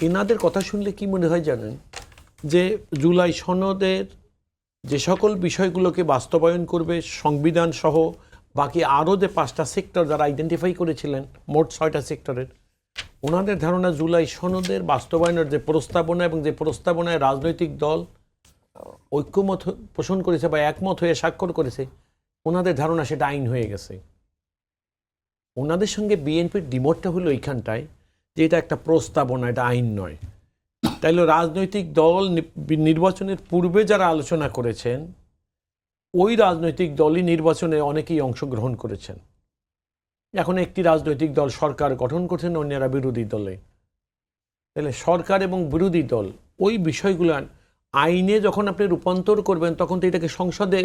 এনাদের কথা শুনলে কি মনে হয় জানেন, যে জুলাই সনদের যে সকল বিষয়গুলোকে বাস্তবায়ন করবে সংবিধান সহ বাকি আরও যে 5টা সেক্টর যারা আইডেন্টিফাই করেছিলেন, মোট 6টা সেক্টরের, ওনাদের ধারণা জুলাই সনদের বাস্তবায়নের যে প্রস্তাবনা এবং যে প্রস্তাবনায় রাজনৈতিক দল ঐক্যমত পোষণ করেছে বা একমত হয়ে স্বাক্ষর করেছে, ওনাদের ধারণা সেটা আইন হয়ে গেছে। ওনাদের সঙ্গে বিএনপির দ্বিমতটা হলো এইখানটায় যে এটা একটা প্রস্তাবনা, এটা আইন নয়। তাইলে রাজনৈতিক দল নির্বাচনের পূর্বে যারা আলোচনা করেছেন, ওই রাজনৈতিক দলই নির্বাচনে অনেকেই অংশগ্রহণ করেছেন। এখন একটি রাজনৈতিক দল সরকার গঠন করছেন, অন্যরা বিরোধী দলে। তাহলে সরকার এবং বিরোধী দল ওই বিষয়গুলো আইনে যখন আপনি রূপান্তর করবেন, তখন তো এটাকে সংসদে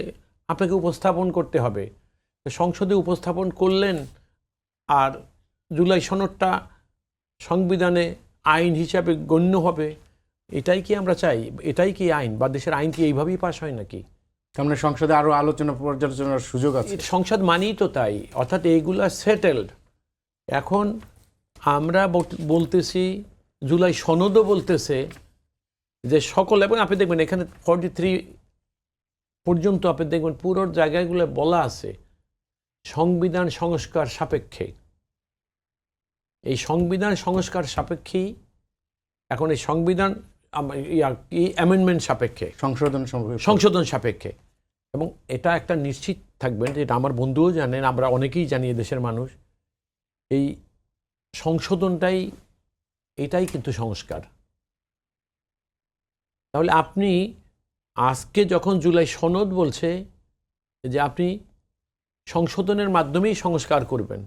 আপনাকে উপস্থাপন করতে হবে। সংসদে উপস্থাপন করলেন, আর জুলাই সনদটা সংবিধানে আইন হিসাবে গণ্য হবে। এটাই কি আমরা চাই? এটাই কি আইন? বা দেশের আইন কি এইভাবেই পাস হয় নাকি? সামনে সংসদে আরো আলোচনা পর্যালোচনার সুযোগ আছে। সংসদ মানেই তো তাই, অর্থাৎ এইগুলা সেটেলড। এখন আমরা বলতেছি, জুলাই সনদও বলতেছে যে সকল, এবং আপনি দেখবেন এখানে 43 পর্যন্ত আপনি দেখবেন পুরো জায়গাগুলো বলা আছে সংবিধান সংস্কার সাপেক্ষে। এই সংবিধান সংস্কার সাপেক্ষেই এখন এই সংবিধান অ্যামেন্ডমেন্ট সাপেক্ষে, সংশোধন সাপেক্ষে। এবং এটা একটা নিশ্চিত থাকবেন, যেটা আমার বন্ধুও জানেন, আমরা অনেকেই জানি দেশের মানুষ, এই সংশোধনটাই এটাই কিন্তু সংস্কার। তাহলে আপনি আজকে যখন জুলাই সনদ বলছে যে আপনি সংশোধনের মাধ্যমেই সংস্কার করবেন,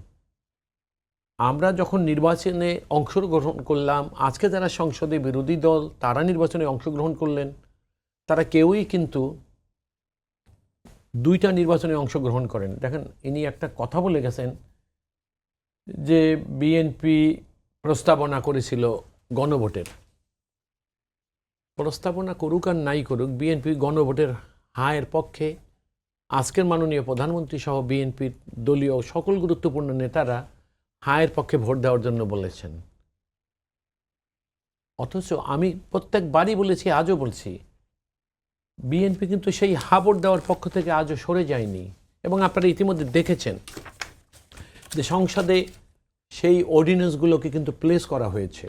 আমরা যখন নির্বাচনে অংশগ্রহণ করলাম, আজকে যারা সংসদে বিরোধী দল তারা নির্বাচনে অংশগ্রহণ করলেন, তারা কেউই কিন্তু 2টা নির্বাচনে অংশগ্রহণ করেন। দেখেন, ইনি একটা কথা বলে গেছেন যে বিএনপি প্রস্তাবনা করেছিল গণভোটের। প্রস্তাবনা করুক আর নাই করুক, বিএনপি গণভোটের হায়ের পক্ষে। আজকের মাননীয় প্রধানমন্ত্রী সহ বিএনপির দলীয় সকল গুরুত্বপূর্ণ নেতারা হায়ের পক্ষে ভোট দেওয়ার জন্য বলেছেন। অথচ আমি প্রত্যেকবারই বলেছি, আজও বলছি, বিএনপি কিন্তু সেই ভোট দেওয়ার পক্ষ থেকে আজও সরে যায়নি। এবং আপনারা ইতিমধ্যে দেখেছেন যে সংসদে সেই অর্ডিন্যান্সগুলোকে কিন্তু প্লেস করা হয়েছে।